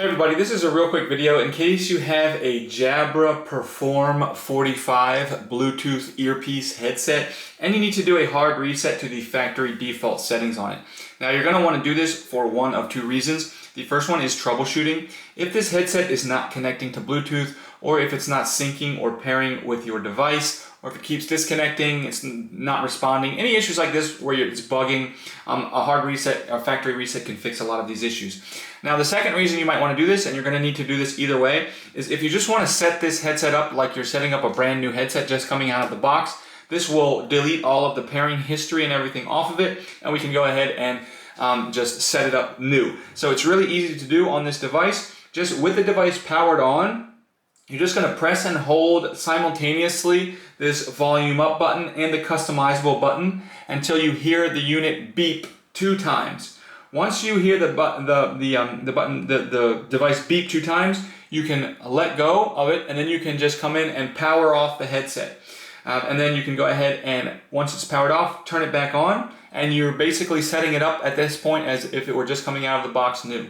Hey everybody, this is a real quick video in case you have a Jabra Perform 45 Bluetooth earpiece headset and you need to do a hard reset to the factory default settings on it. Now you're going to want to do this for one of two reasons. The first one is troubleshooting. If this headset is not connecting to Bluetooth, or if it's not syncing or pairing with your device, or if it keeps disconnecting, it's not responding, any issues like this where it's bugging, a hard reset, a factory reset can fix a lot of these issues. Now the second reason you might want to do this, and you're going to need to do this either way, is if you just want to set this headset up like you're setting up a brand new headset just coming out of the box, this will delete all of the pairing history and everything off of it, and we can go ahead and just set it up new. So it's really easy to do on this device. Just with the device powered on, you're just going to press and hold simultaneously this volume up button and the customizable button until you hear the unit beep 2 times. Once you hear the device beep 2 times, you can let go of it, and then you can just come in and power off the headset. And then you can go ahead and, once it's powered off, turn it back on, and you're basically setting it up at this point as if it were just coming out of the box new.